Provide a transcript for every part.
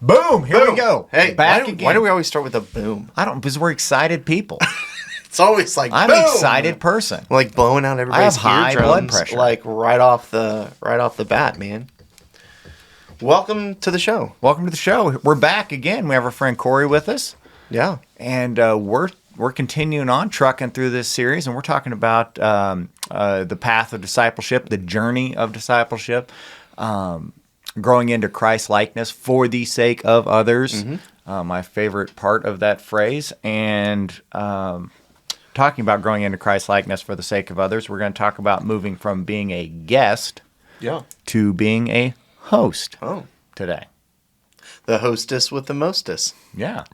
Boom! Here we go. Hey, back again. Why do we always start with a boom? I don't, because we're excited people. It's always like I'm boom! an excited person. Like blowing out everybody's high eardrums, blood pressure. like right off the bat, man. Welcome to the show. Welcome to the show. We're back again. We have our friend Corey with us. Yeah, and we're continuing on trucking through this series, and we're talking about the path of discipleship, the journey of discipleship. Growing into Christ likeness for the sake of others. Mm-hmm. My favorite part of that phrase. And talking about growing into Christ likeness for the sake of others, we're going to talk about moving from being a guest to being a host today. The hostess with the mostess. Yeah.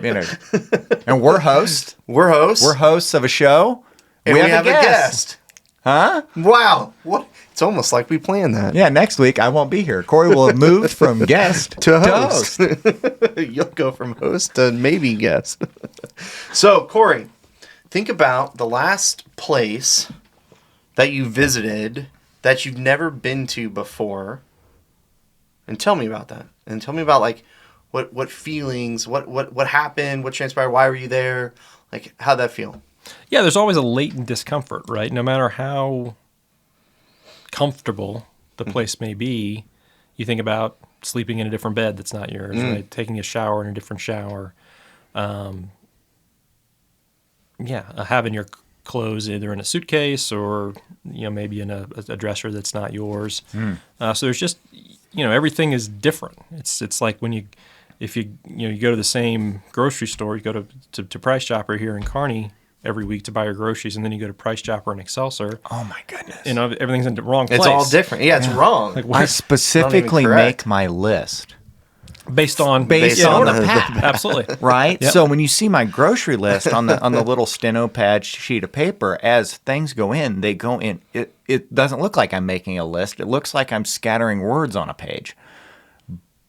And we're hosts. We're hosts. We're hosts of a show. And we have a guest. Huh? Wow. What? It's almost like we planned that. Yeah, next week I won't be here. Corey will have moved from guest to host. You'll go from host to maybe guest. So, Corey, think about the last place that you visited that you've never been to before, and tell me about that. And tell me about like what feelings, what happened, what transpired, why were you there, like how'd that feel? Yeah, there's always a latent discomfort, right? No matter how comfortable the place may be, you think about sleeping in a different bed that's not yours, right? Taking a shower in a different shower. Having your clothes either in a suitcase or, maybe in a dresser that's not yours. So there's just, everything is different. It's like if you go to the same grocery store, you go to Price Chopper here in Kearney every week to buy your groceries, and then you go to Price Chopper in Excelsior. Oh my goodness! Everything's in the wrong place. It's all different. Yeah, it's wrong. Like, I specifically make my list based on the pack. Absolutely. Right. Yep. So when you see my grocery list on the little steno pad sheet of paper, as things go in, they go in. It doesn't look like I'm making a list. It looks like I'm scattering words on a page.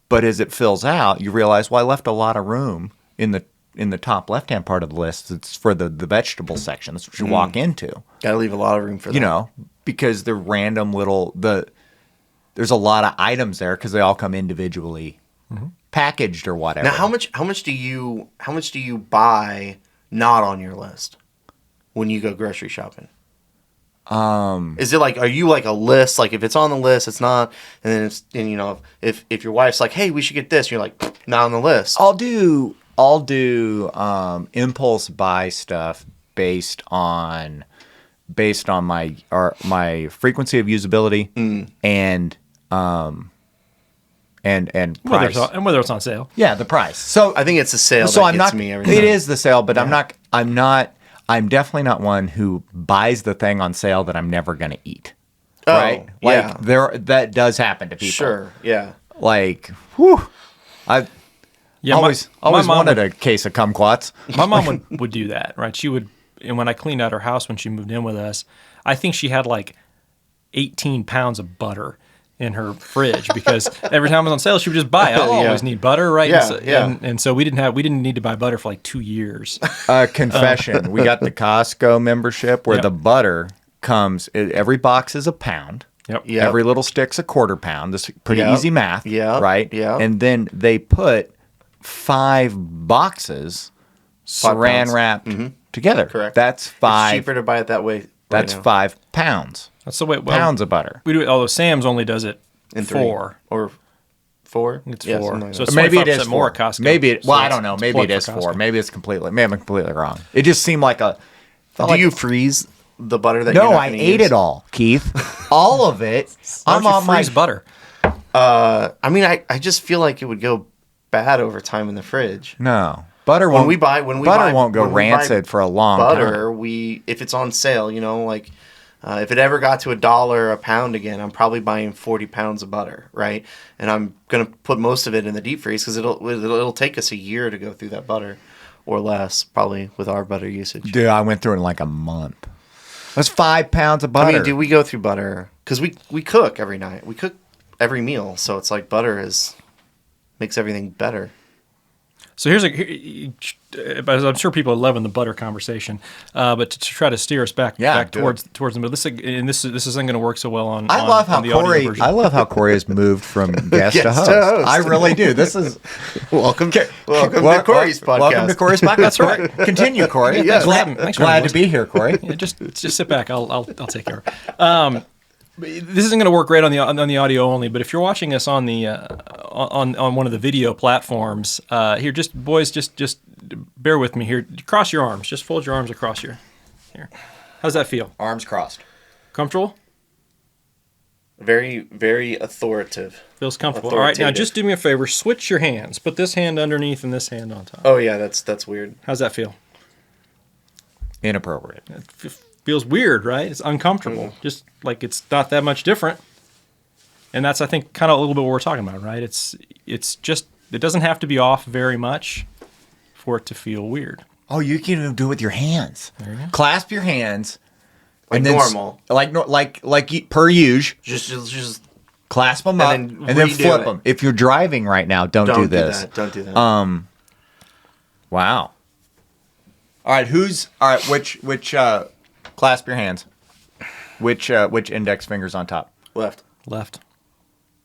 But as it fills out, you realize, well, I left a lot of room in the top left-hand part of the list. It's for the vegetable section. That's what you walk into. Got to leave a lot of room for that. Because they're random there's a lot of items there because they all come individually packaged or whatever. Now, how much do you buy not on your list when you go grocery shopping? Is it like, are you like a list? Like if it's on the list, it's not, and then if your wife's like, hey, we should get this, and you're like, not on the list. I'll do impulse buy stuff based on my frequency of usability and price. whether it's on sale. Yeah, the price. So I think it's the sale so that I'm gets not, me every time. It is the sale, but I'm definitely not one who buys the thing on sale that I'm never going to eat. Right? Like that does happen to people. Sure. Yeah. Like, whew. I always wanted a case of kumquats. My mom would do that, right? She would, and when I cleaned out her house when she moved in with us, I think she had like 18 pounds of butter in her fridge because every time it was on sale, she would just buy it. I always need butter, right? Yeah, and so we didn't need to buy butter for like 2 years. Confession: we got the Costco membership where the butter comes. Every box is a pound. Yep. Every little stick's a quarter pound. This pretty easy math. Yeah. Right. Yeah. And then they put 5 boxes saran wrapped together. Correct. That's 5. It's cheaper to buy it that way. That's 5 pounds. That's the way. Pounds of butter. We do it. Although Sam's only does it in 4 or 4. It's 4. Like so it's maybe it 25% is more 4. at Costco. Maybe So I don't know. Maybe it is 4. Maybe I'm completely wrong. It just seemed like a. Do you freeze the butter that? No, you're not I gonna ate use? it all, Keith. All of it. Why don't you freeze butter? I mean, I just feel like it would go bad over time in the fridge. No. Butter When won't. we buy butter won't go rancid for a long butter, time. If it's on sale, like if it ever got to $1 a pound again, I'm probably buying 40 pounds of butter, right? And I'm gonna put most of it in the deep freeze because it'll take us a year to go through that butter, or less, probably with our butter usage. Dude, I went through it in like a month. That's 5 pounds of butter. I mean, do we go through butter? Because we cook every night. We cook every meal, so it's like butter makes everything better. So here's I'm sure people are loving the butter conversation, but to try to steer us back towards the middle. This isn't going to work so well on. I love how the audio Corey. version. I love how Corey has moved from guest to host. I really do. This is welcome to Corey's podcast. Welcome to Corey's podcast. That's right. Continue, Corey. Glad to be here, Corey. Yeah, just sit back. I'll take care. This isn't going to work great on the audio only, but if you're watching us on the on one of the video platforms, here, just bear with me here. Cross your arms. Just fold your arms across here. How's that feel? Arms crossed. Comfortable? Very, very authoritative. Feels comfortable. All right, now just do me a favor. Switch your hands. Put this hand underneath and this hand on top. Oh yeah, that's weird. How's that feel? Inappropriate. Feels weird, right? It's uncomfortable. Just like it's not that much different. And that's, I think, kind of a little bit what we're talking about, right? It's just, it doesn't have to be off very much for it to feel weird. Oh, you can even do it with your hands. There you go. Clasp your hands. Like normal. Like per usual. Just clasp them up and then flip them. If you're driving right now, don't do this. Don't do that. Wow. All right, which clasp your hands. Which index finger's on top? Left.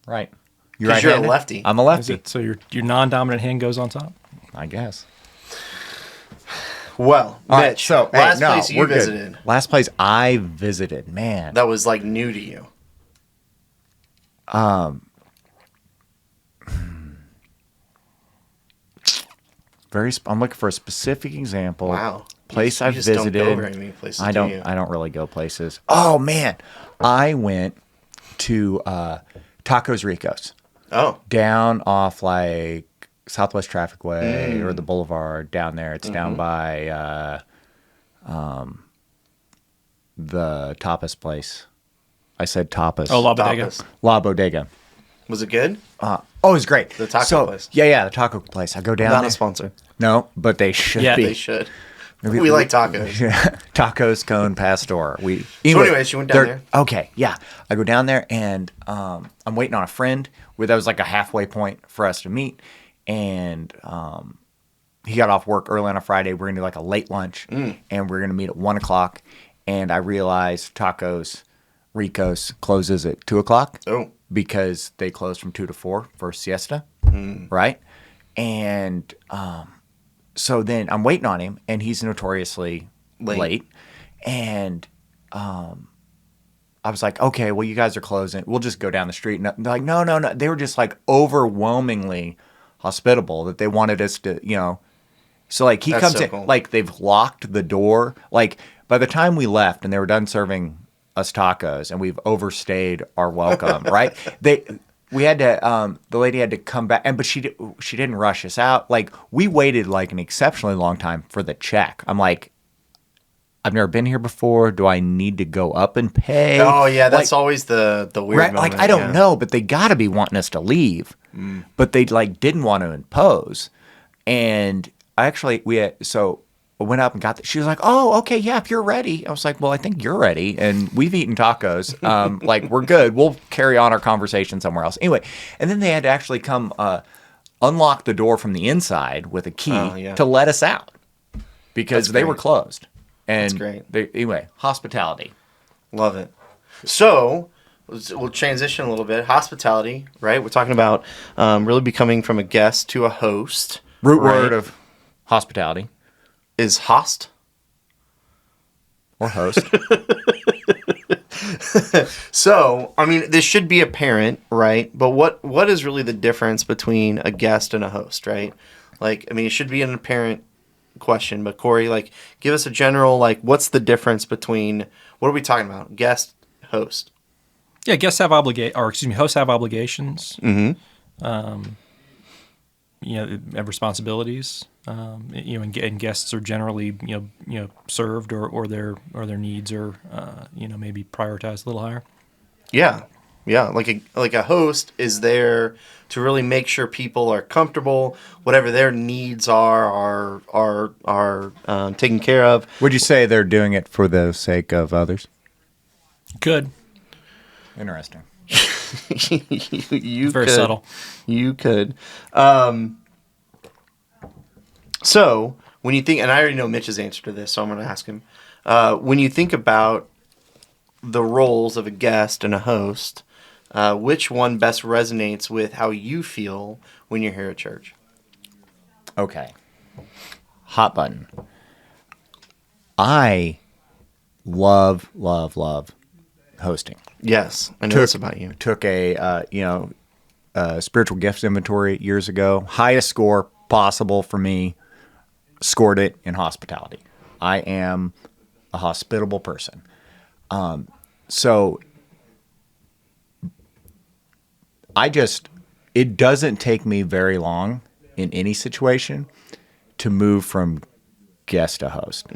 Right. You're a lefty. I'm a lefty. So your non-dominant hand goes on top? I guess. Well, all Mitch, right, so last place you visited. Last place I visited, man. That was like new to you. I'm looking for a specific example. Wow. Place I've visited. Don't go very many places, I don't really go places. Oh man, I went to Tacos Ricos. Oh. Down off like Southwest Traffic Way or the Boulevard down there. It's down by the tapas place. I said tapas. Oh, La Bodega. Tapas. La Bodega. Was it good? It was great. The taco place. Yeah, the taco place. I go down Not there. a sponsor. No, but they should Yeah, be. they should. We like tacos. Tacos con pastor. So anyways, you went down there. Okay, yeah. I go down there and I'm waiting on a friend. That was like a halfway point for us to meet. And he got off work early on a Friday. We're going to do like a late lunch. And we're going to meet at 1 o'clock. And I realized Tacos Ricos closes at 2 o'clock. Oh. Because they close from 2 to 4 for siesta. Right? And so then I'm waiting on him, and he's notoriously late. And I was like, okay, well, you guys are closing. We'll just go down the street. And they're like, no. They were just like overwhelmingly hospitable that they wanted us to, So like he comes in, like they've locked the door. Like by the time we left and they were done serving us tacos and we've overstayed our welcome, right? We had to, the lady had to come back, but she didn't rush us out. Like, we waited like an exceptionally long time for the check. I'm like, I've never been here before. Do I need to go up and pay? Oh, yeah, that's always the weird right? moment. Like, I don't know, but they got to be wanting us to leave. But they, like, didn't want to impose. And I went up and got she was like, oh, okay, yeah, if you're ready. I was like, well, I think you're ready. And we've eaten tacos. Like, we're good. We'll carry on our conversation somewhere else. Anyway, and then they had to actually come unlock the door from the inside with a key to let us out because they were closed. And that's great. Anyway, hospitality. Love it. So we'll transition a little bit. Hospitality, right? We're talking about really becoming from a guest to a host. Root word of hospitality. Is host or host. So, I mean, this should be apparent, right? But what is really the difference between a guest and a host, right? Like, I mean, it should be an apparent question, but Corey, like, give us a general, like, what's the difference between, what are we talking about? Guest, host. Yeah, hosts have obligations. Have responsibilities. And guests are generally served or their needs are maybe prioritized a little higher. Yeah, like a host is there to really make sure people are comfortable, whatever their needs are taken care of. Would you say they're doing it for the sake of others? Good. Interesting. you very could. Subtle. You could. So when you think, and I already know Mitch's answer to this, so I'm going to ask him. When you think about the roles of a guest and a host, which one best resonates with how you feel when you're here at church? Okay. Hot button. I love hosting. Yes, I know this about you. Took a spiritual gifts inventory years ago. Highest score possible for me. Scored it in hospitality. I am a hospitable person. So it doesn't take me very long in any situation to move from guest to host.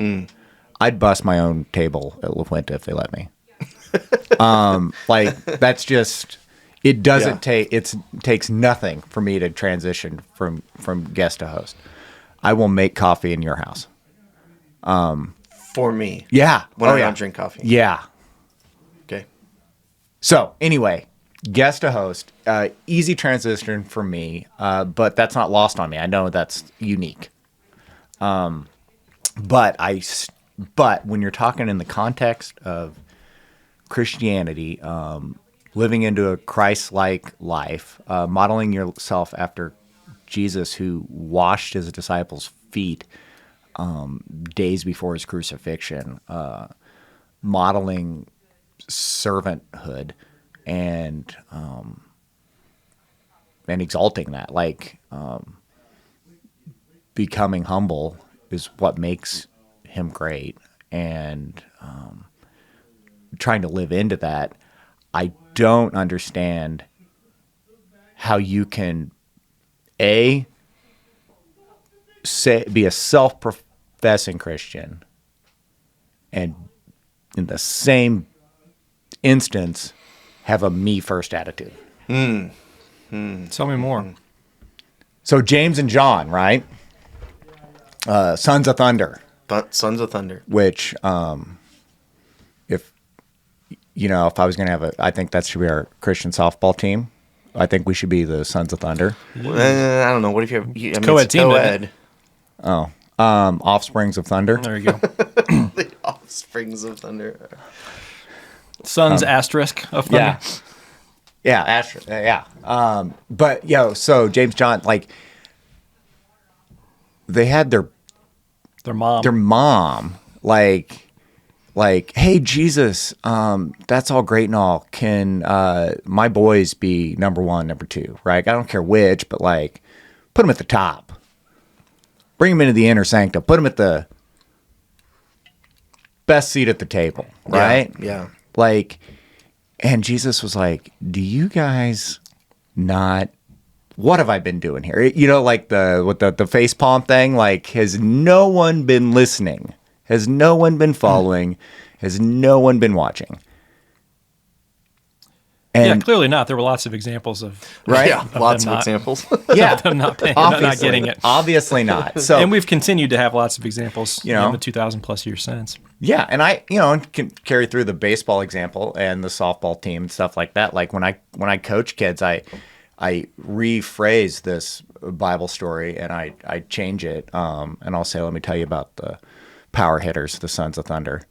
I'd bust my own table at La Fuente if they let me. That's just, it doesn't takes nothing for me to transition from guest to host. I will make coffee in your house. For me. Yeah. When I don't drink coffee. Yeah. Okay. So anyway, guest to host, easy transition for me, but that's not lost on me. I know that's unique. But when you're talking in the context of Christianity, living into a Christ-like life, modeling yourself after Jesus, who washed his disciples' feet days before his crucifixion, modeling servanthood and exalting that, becoming humble is what makes him great, and trying to live into that. I don't understand how you can be a self-professing Christian and in the same instance have a me first attitude. Tell me more. So James and John, right? Sons of Thunder. Sons of Thunder. Which, if I was going to have I think that should be our Christian softball team. I think we should be the Sons of Thunder. I don't know. What if you have co-ed team? Co-ed. Oh, Offsprings of Thunder. There you go. The Offsprings of Thunder. Sons asterisk of Thunder. Yeah. But so James John, they had their mom, hey, Jesus, that's all great and all. Can my boys be number one, number two, right? I don't care which, but put them at the top. Bring them into the inner sanctum. Put them at the best seat at the table, right? Yeah. And Jesus was like, do you guys not, what have I been doing here? With the face palm thing, has no one been listening? Has no one been following? Has no one been watching? And clearly not. There were lots of examples of right. Yeah, lots of examples. Yeah, them not getting it. Obviously not. So, and we've continued to have lots of examples, in the 2,000 plus years since. Yeah, and I, can carry through the baseball example and the softball team and stuff like that. When I coach kids, I rephrase this Bible story and I change it, and I'll say, let me tell you about the power hitters, the Sons of Thunder.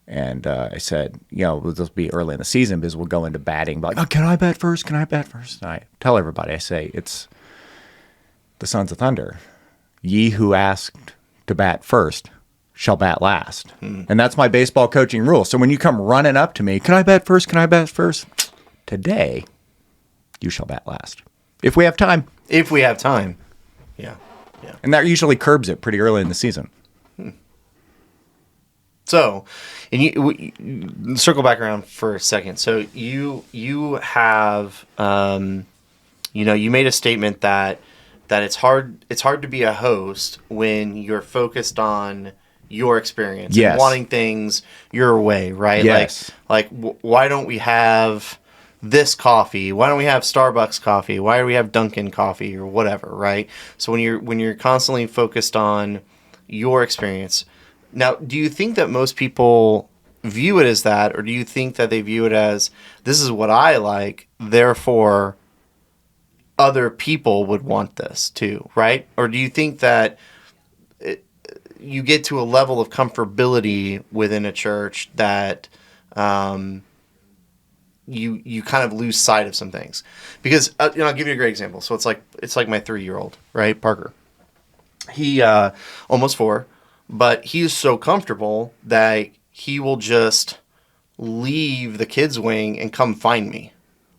And I said, this will be early in the season because we'll go into batting. But can I bat first? Can I bat first? And I tell everybody, I say, it's the Sons of Thunder. Ye who asked to bat first shall bat last. And that's my baseball coaching rule. So when you come running up to me, can I bat first? Can I bat first? Today, you shall bat last. If we have time. If we have time. Yeah. And that usually curbs it pretty early in the season. So, and circle back around for a second. So you have, you made a statement that it's hard to be a host when you're focused on your experience and wanting things your way, right? Yes. Why don't we have this coffee? Why don't we have Starbucks coffee? Why do we have Dunkin' coffee or whatever, right? So when you're constantly focused on your experience. Now, do you think that most people view it as that, or do you think that they view it as, this is what I like, therefore other people would want this too, right? Or do you think that you get to a level of comfortability within a church that you kind of lose sight of some things. Because I'll give you a great example. So it's like my 3-year-old, right, Parker. He almost 4, but he is so comfortable that he will just leave the kids wing and come find me,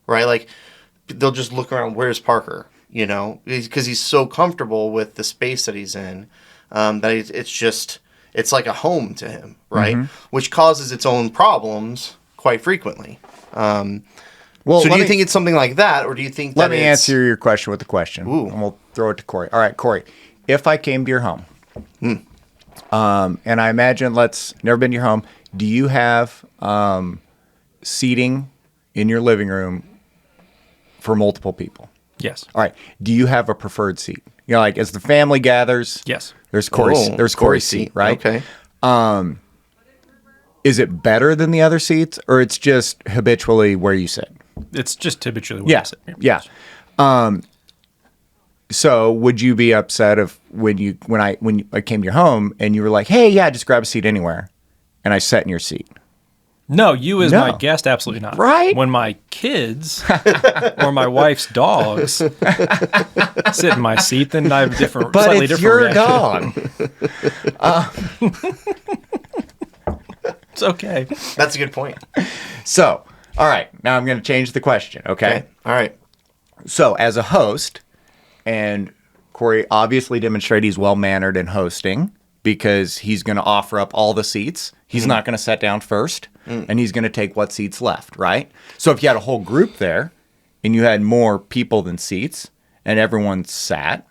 right? Like they'll just look around, where's Parker? Because he's so comfortable with the space that he's in, that it's like a home to him, right? Which causes its own problems quite frequently. So do you think it's something like that, or do you think that Let me answer your question with a question. Ooh. And we'll throw it to Corey. All right, Corey, if I came to your home, and I imagine, never been to your home, do you have seating in your living room for multiple people? Yes. All right. Do you have a preferred seat? Like as the family gathers, Yes. there's Corey's seat, right? Okay. Is it better than the other seats, or it's just habitually where you sit? It's just habitually where I sit. Yeah. So would you be upset if when I came to your home and you were like, hey, yeah, just grab a seat anywhere, and I sat in your seat? No, you as No. my guest, absolutely not. Right? When my kids or my wife's dogs sit in my seat, then I have a different, But slightly it's different your reaction. dog. It's okay. That's a good point. So, all right, now I'm going to change the question, okay? All right. So, as a host, and Corey obviously demonstrated he's well-mannered in hosting because he's going to offer up all the seats. He's not going to sit down first, and he's going to take what seats left, right? So if you had a whole group there, and you had more people than seats, and everyone sat,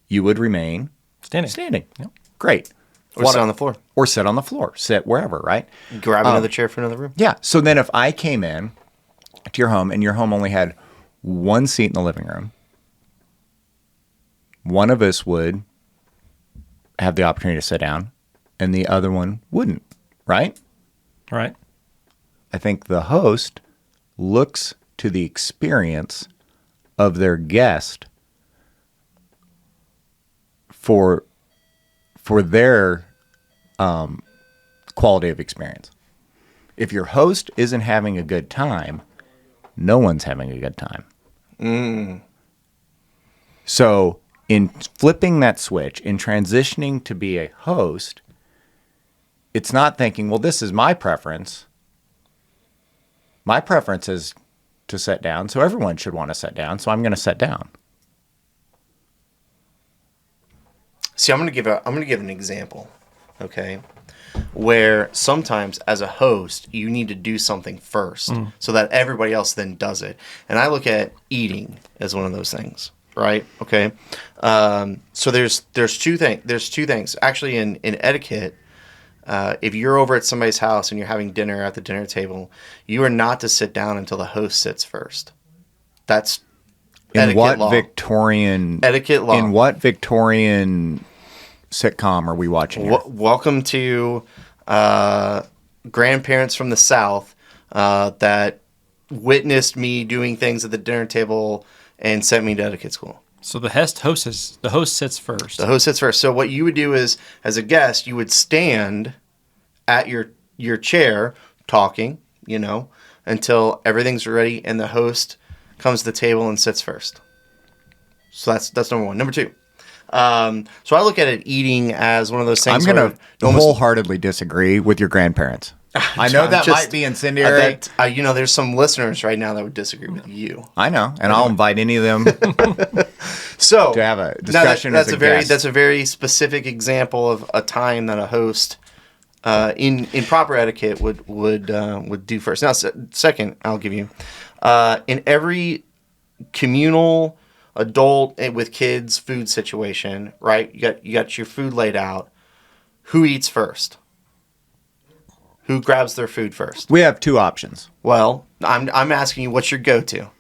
you would remain standing. Yep. Great. Or sit on the floor. Or sit on the floor. Sit wherever, right? Grab another chair for another room. Yeah. So then if I came in to your home and your home only had one seat in the living room, one of us would have the opportunity to sit down and the other one wouldn't, right? Right. I think the host looks to the experience of their guest for their quality of experience. If your host isn't having a good time, no one's having a good time. So in flipping that switch, in transitioning to be a host, it's not thinking, well, this is my preference. My preference is to sit down, so everyone should want to sit down, so I'm going to sit down. See, I'm gonna give an example, okay? Where sometimes as a host you need to do something first so that everybody else then does it. And I look at eating as one of those things, right? Okay. So there's two things. Actually in etiquette, if you're over at somebody's house and you're having dinner at the dinner table, you are not to sit down until the host sits first. That's In what law. Victorian Etiquette law. In what Victorian sitcom are we watching here? Welcome to grandparents from the South that witnessed me doing things at the dinner table and sent me to etiquette school. So the host sits first. The host sits first. So what you would do is, as a guest, you would stand at your chair talking, until everything's ready and the host comes to the table and sits first. So that's number one. Number two. So I look at it eating as one of those things. I'm going to wholeheartedly disagree with your grandparents. I know that might be incendiary. There's some listeners right now that would disagree with you. I know, and I'll invite any of them So to have a discussion. That's as a a very guest. that's a very specific example of a time that a host, in proper etiquette, would do first. Now, second, I'll give you, in every communal adult with kids food situation, right? You got your food laid out. Who eats first? Who grabs their food first? We have two options. Well, I'm asking you, what's your go-to?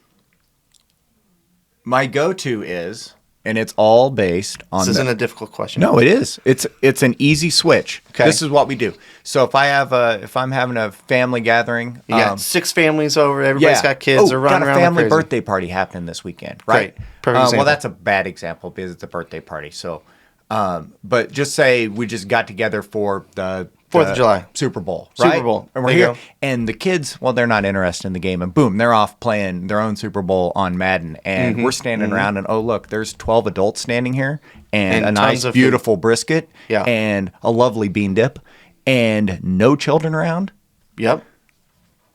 My go-to is, and it's all based on. This isn't a difficult question. No, it is. It's an easy switch. Okay. This is what we do. So if I'm having a family gathering, You got 6 families over. Everybody's got kids. They're running got a around family like crazy. birthday party happening this weekend, right? Great. Perfect example. Well, that's a bad example because it's a birthday party. So But just say we just got together for the 4th of July. Super Bowl, Super right? Bowl. And we're There you here. go. And the kids, well, they're not interested in the game. And boom, they're off playing their own Super Bowl on Madden. And we're standing around and, oh, look, there's 12 adults standing here and a tons nice, of food. beautiful brisket Yeah. and a lovely bean dip and no children around. Yep.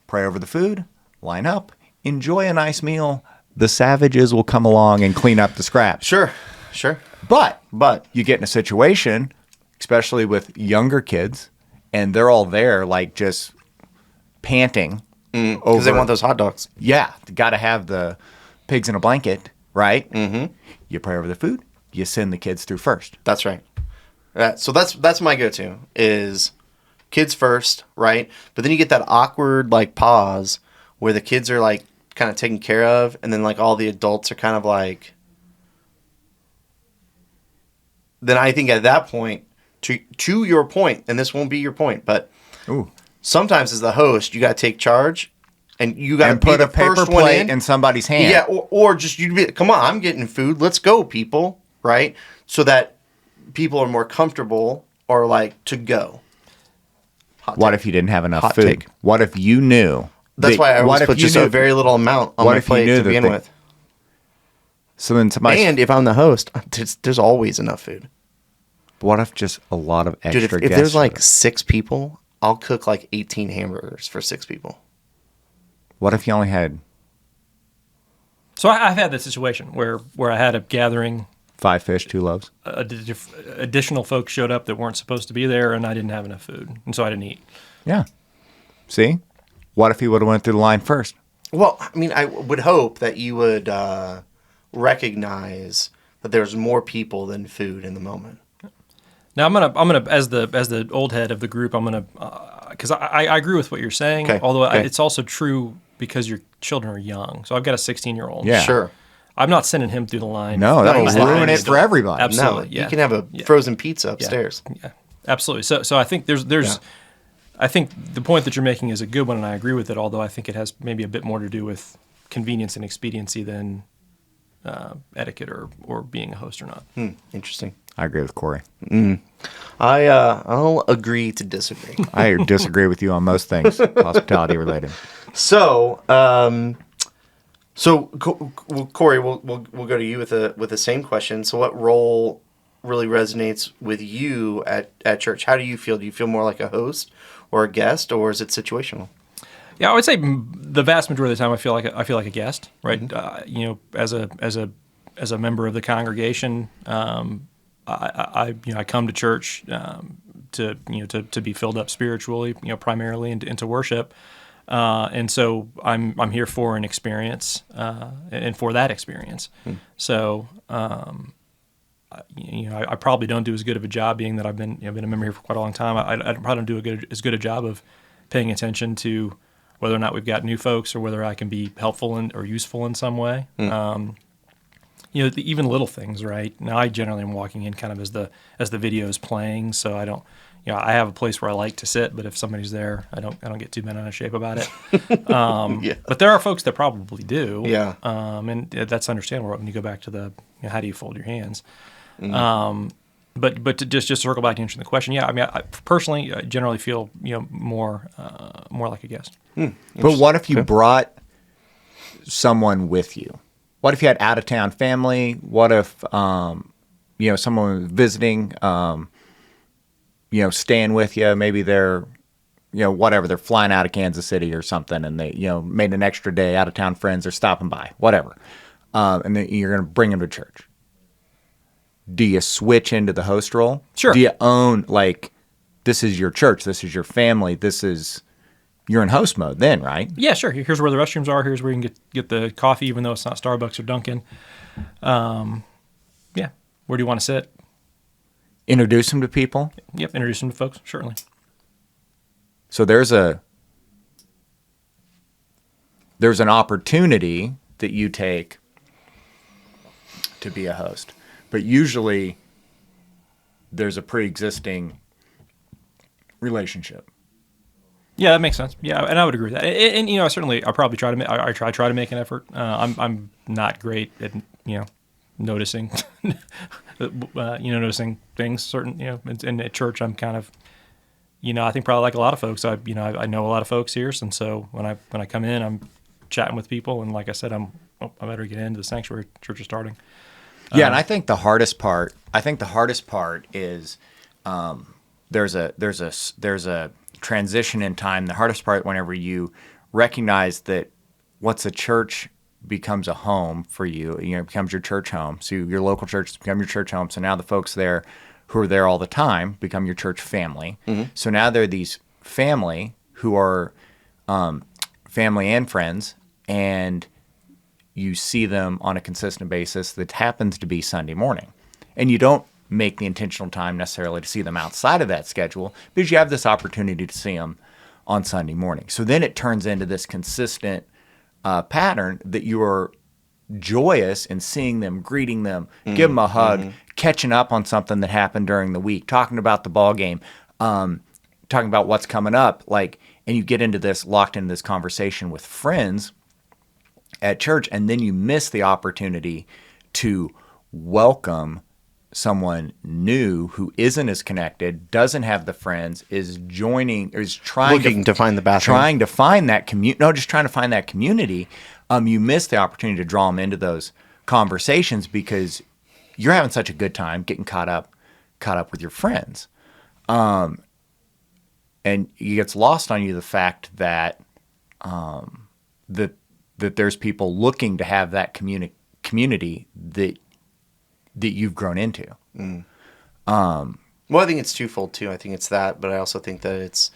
Pray over the food, line up, enjoy a nice meal. The savages will come along and clean up the scraps. Sure. But But you get in a situation, especially with younger kids, and they're all there like just panting because they want those hot dogs. Yeah, got to have the pigs in a blanket, right? Mm-hmm. You pray over the food. You send the kids through first. That's right. So that's my go-to is kids first, right? But then you get that awkward like pause where the kids are like kind of taken care of, and then like all the adults are kind of like. Then I think at that point, to your point, and this won't be your point, but Ooh. sometimes as the host, you got to take charge, and you got to And put be a the paper first one plate in somebody's hand. Yeah, or just you be, come on, I'm getting food. Let's go, people, right? So that people are more comfortable or like to go. What if you didn't have enough Hot food? take. What if you knew? That's why I always put just a very little amount on what my if you plate knew to that begin the- with. So then somebody. And if I'm the host, there's always enough food. What if just a lot of extra Dude, if guests there's showed like up? 6 people, I'll cook like 18 hamburgers for 6 people. What if you only had So I've had this situation where I had a gathering, 5 fish, 2 loaves? additional folks showed up that weren't supposed to be there, and I didn't have enough food, and so I didn't eat. Yeah. See? What if he would have went through the line first? Well, I mean, I would hope that you would recognize that there's more people than food in the moment. Now I'm gonna as the old head of the group, I'm gonna because I agree with what you're saying. Okay, Although okay. it's also true because your children are young. So I've got a 16-year-old. Yeah. Sure. I'm not sending him through the line. No, No, that'll he's not. ruin it for everybody. Absolutely. No, yeah. you can have a frozen pizza upstairs. Yeah, absolutely. So I think there's Yeah. I think the point that you're making is a good one, and I agree with it. Although I think it has maybe a bit more to do with convenience and expediency than etiquette or being a host or not. Interesting. I agree with Corey. I'll agree to disagree. I disagree with you on most things hospitality related. So, Corey, we'll go to you with the same question. So, what role really resonates with you at church? How do you feel? Do you feel more like a host or a guest, or is it situational? Yeah, I would say the vast majority of the time I feel like a guest, right? As a member of the congregation, I come to church to be filled up spiritually, primarily and to worship, and so I'm here for an experience and for that experience. So I probably don't do as good of a job, being that I've been a member here for quite a long time. I probably don't do as good a job of paying attention to whether or not we've got new folks or whether I can be helpful or useful in some way. Even little things, right? Now I generally am walking in kind of as the video is playing, so I don't, I have a place where I like to sit, but if somebody's there, I don't get too bent out of shape about it. Yeah. But there are folks that probably do. Yeah. And that's understandable when you go back to the, how do you fold your hands? But to just circle back to answering the question, yeah, I mean, I personally generally feel more like a guest. But what if you brought someone with you? What if you had out of town family? What if someone was visiting, staying with you? Maybe they're whatever, they're flying out of Kansas City or something, and they made an extra day. Out of town friends are stopping by, whatever, and then you're going to bring them to church. Do you switch into the host role? Sure. Do you own, like, this is your church, this is your family, you're in host mode then, right? Yeah, sure. Here's where the restrooms are. Here's where you can get the coffee, even though it's not Starbucks or Dunkin'. Yeah. Where do you want to sit? Introduce them to people. Yep. Introduce them to folks. Certainly. So there's an opportunity that you take to be a host. But usually there's a pre-existing relationship. Yeah, that makes sense. Yeah, and I would agree with that. And I probably try to I try to make an effort. I'm not great at noticing noticing things. Certain, in at church, I'm kind of, I think probably like a lot of folks. I know a lot of folks here, and so when I come in, I'm chatting with people, and like I said, I better get into the sanctuary. Church is starting. Yeah, and I think the hardest part is there's a transition in time. The hardest part whenever you recognize that what's a church becomes a home for you. It becomes your church home. So your local church has become your church home. So now the folks there who are there all the time become your church family. Mm-hmm. So now they're these family who are family and friends, and you see them on a consistent basis that happens to be Sunday morning. And you don't make the intentional time necessarily to see them outside of that schedule because you have this opportunity to see them on Sunday morning. So then it turns into this consistent pattern that you are joyous in seeing them, greeting them, give them a hug, catching up on something that happened during the week, talking about the ball game, talking about what's coming up, and you get locked into this conversation with friends at church, and then you miss the opportunity to welcome someone new who isn't as connected, doesn't have the friends, is trying to find the bathroom, trying to find that just trying to find that community. You miss the opportunity to draw them into those conversations because you're having such a good time getting caught up with your friends, and it gets lost on you the fact that that there's people looking to have that community that you've grown into. Well, I think it's twofold too. I think it's that, but I also think that it's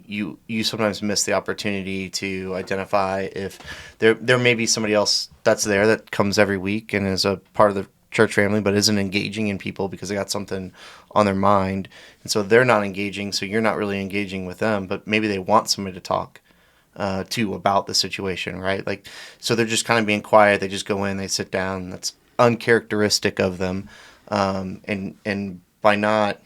you sometimes miss the opportunity to identify if there may be somebody else that's there that comes every week and is a part of the church family, but isn't engaging in people because they got something on their mind, and so they're not engaging. So you're not really engaging with them, but maybe they want somebody to talk to about the situation, right? So they're just kind of being quiet. They just go in, they sit down. That's uncharacteristic of them, and by not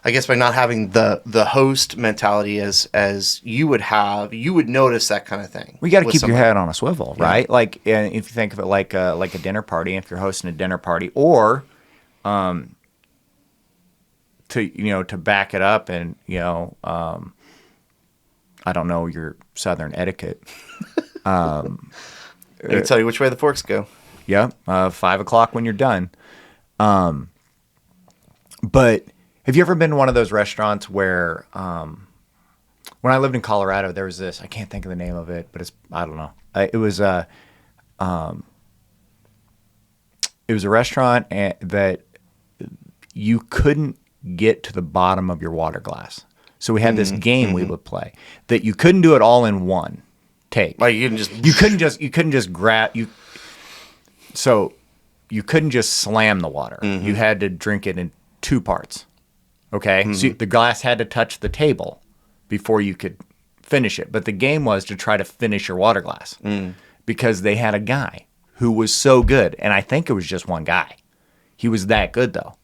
having the host mentality as you would have, you would notice that kind of thing. We got to keep your head on a swivel, right? Yeah. If you think of it like a dinner party, if you're hosting a dinner party, or to back it up and I don't know your Southern etiquette. I can tell you which way the forks go. Yeah, 5 o'clock when you're done. But have you ever been to one of those restaurants where, when I lived in Colorado, there was this, I can't think of the name of it, but I don't know. It was a restaurant that you couldn't get to the bottom of your water glass. So we had this game we would play that you couldn't do it all in one take. Like you couldn't just grab you. So you couldn't just slam the water. You had to drink it in two parts. Okay, so the glass had to touch the table before you could finish it. But the game was to try to finish your water glass because they had a guy who was so good, and I think it was just one guy. He was that good though.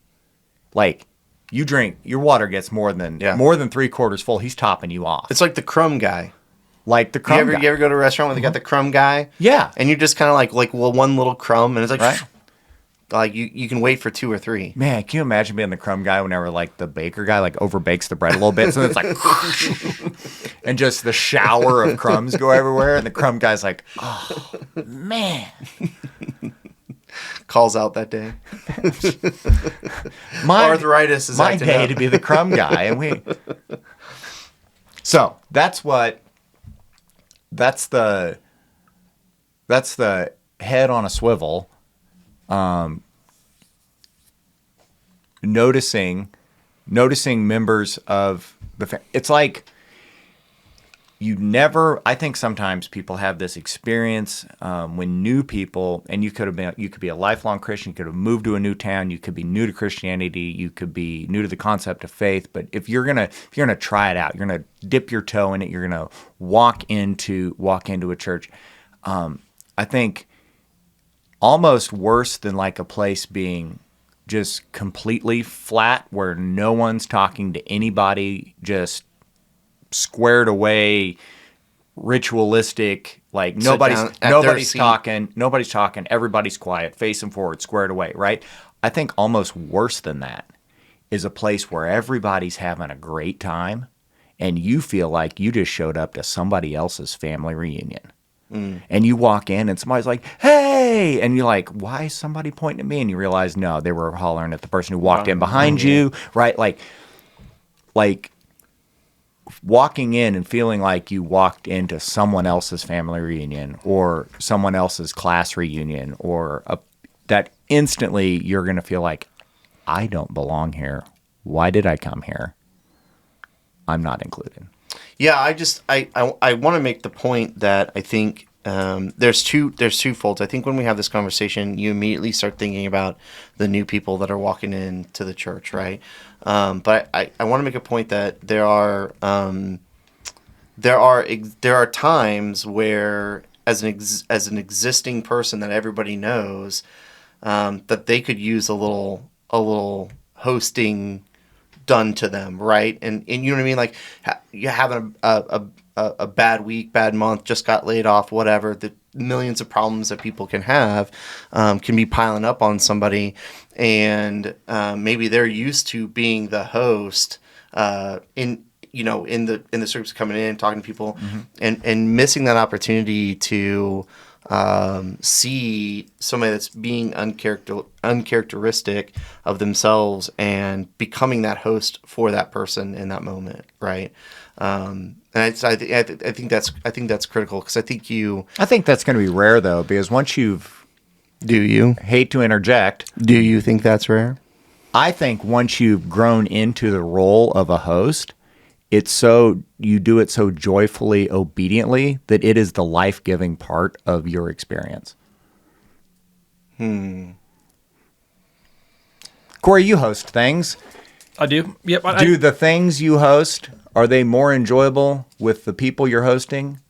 You drink, your water gets more than 3/4 full. He's topping you off. It's like the crumb guy. Like the crumb guy. You ever go to a restaurant where they got the crumb guy? Yeah. And you're just kind of like one little crumb, and it's right. You can wait for 2 or 3. Man, can you imagine being the crumb guy whenever the baker guy overbakes the bread a little bit, so it's and just the shower of crumbs go everywhere, and the crumb guy's like, oh man. Calls out that day. Arthritis is my day to be the crumb guy, and So that's the head on a swivel. Noticing members of the it's like I think sometimes people have this experience when new people, and you could be a lifelong Christian, you could have moved to a new town, you could be new to Christianity, you could be new to the concept of faith, but if you're gonna try it out, you're gonna dip your toe in it, you're gonna walk into a church. I think almost worse than a place being just completely flat where no one's talking to anybody, just squared away, ritualistic, nobody's talking, everybody's quiet, facing forward, squared away, right? I think almost worse than that is a place where everybody's having a great time and you feel like you just showed up to somebody else's family reunion. And you walk in and somebody's like, hey, and you're like, why is somebody pointing at me? And you realize, no, they were hollering at the person who walked in behind you, right? Like walking in and feeling like you walked into someone else's family reunion or someone else's class reunion that instantly you're going to feel like, I don't belong here. Why did I come here? I'm not included. Yeah, I want to make the point that I think there's two folds. I think when we have this conversation, you immediately start thinking about the new people that are walking into the church, right? But I want to make a point that there are times where as an existing person that everybody knows, that they could use a little hosting done to them, right? And you know what I mean? Like you're having a bad week, bad month, just got laid off, whatever. The millions of problems that people can have can be piling up on somebody, and maybe they're used to being the host in the service, coming in, talking to people, and missing that opportunity to see somebody that's being uncharacteristic of themselves and becoming that host for that person in that moment, right? And I think that's critical, because I think that's going to be rare though, because once you've hate to interject, do you think that's rare? I think once you've grown into the role of a host, you do it so joyfully, obediently, that it is the life-giving part of your experience. Corey, you host things. I do. Yep. Do the things you host, are they more enjoyable with the people you're hosting?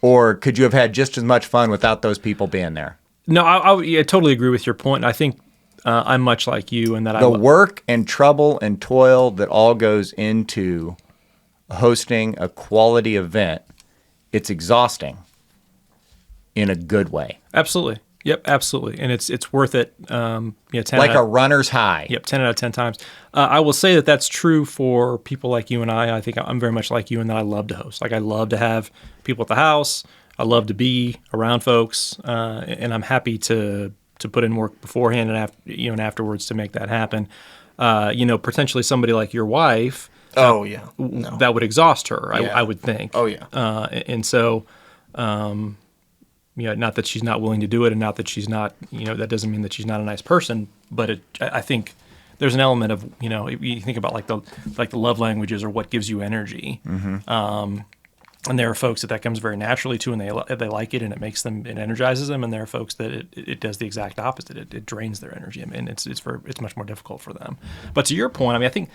Or could you have had just as much fun without those people being there? No, I totally agree with your point. I think I'm much like you in that the work and trouble and toil that all goes into hosting a quality event, it's exhausting in a good way. Absolutely. Yep, absolutely. And it's worth it. 10 like a runner's high. Yep, 10 out of 10 times. I will say that that's true for people like you and I. I think I'm very much like you in that I love to host. Like I love to have people at the house. I love to be around folks, and I'm happy to put in work beforehand and afterwards to make that happen. Potentially somebody like your wife. Oh yeah, no. That would exhaust her. Yeah. I would think. Oh yeah. And so, not that she's not willing to do it, and not that she's not. That doesn't mean that she's not a nice person. But I think there's an element of if you think about like the love languages or what gives you energy. And there are folks that comes very naturally to, and they like it, and it energizes them. And there are folks that it does the exact opposite. It drains their energy, and it's much more difficult for them. But to your point, I mean, I think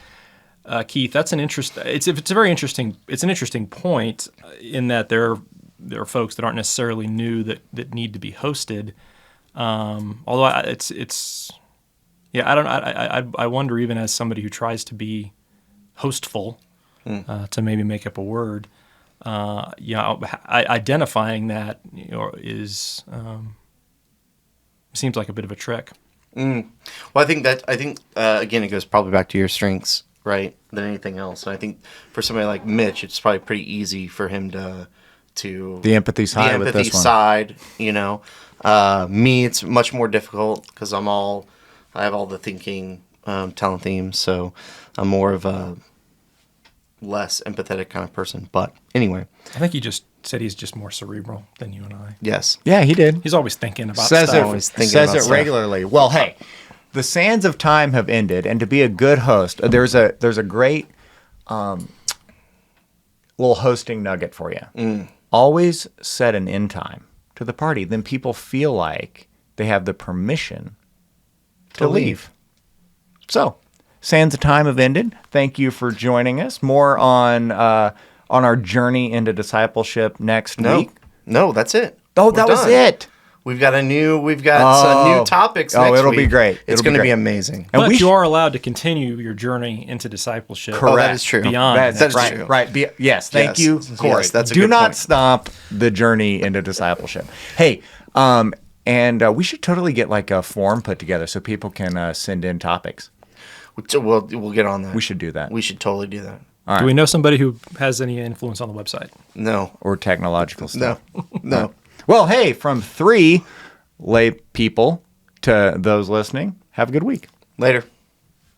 Keith, that's an it's an interesting point in that there are folks that aren't necessarily new that need to be hosted. Although I wonder, even as somebody who tries to be hostful, to maybe make up a word. Identifying that is seems like a bit of a trick. Well, I think again it goes probably back to your strengths, right, than anything else. And I think for somebody like Mitch, it's probably pretty easy for him to the empathy side with this one. side. Me, it's much more difficult because I have all the thinking, talent themes, so I'm more of a less empathetic kind of person. But anyway, I think he just said he's just more cerebral than you and I. Yes. Yeah, he did. He's always thinking about says stuff. Says it regularly. Well, hey, the sands of time have ended, and to be a good host, there's a great little hosting nugget for you. Always set an end time to the party. Then people feel like they have the permission to leave. So, sands of time have ended. Thank you for joining us. More on our journey into discipleship next week. No, that's it. Oh, that was it. We've got some new topics next week. It'll be great. It's going to be amazing. But you are allowed to continue your journey into discipleship. Correct. Oh, that is true. Beyond that's right, true. Right. Yes. Thank you, Corey. Yes, that's a Do good not point. stop the journey into discipleship. Hey, And we should totally get like a form put together so people can send in topics. We'll get on that. We should do that. We should totally do that. Do we know somebody who has any influence on the website? No. Or technological stuff. No. Well, hey, from 3 lay people to those listening, have a good week. Later.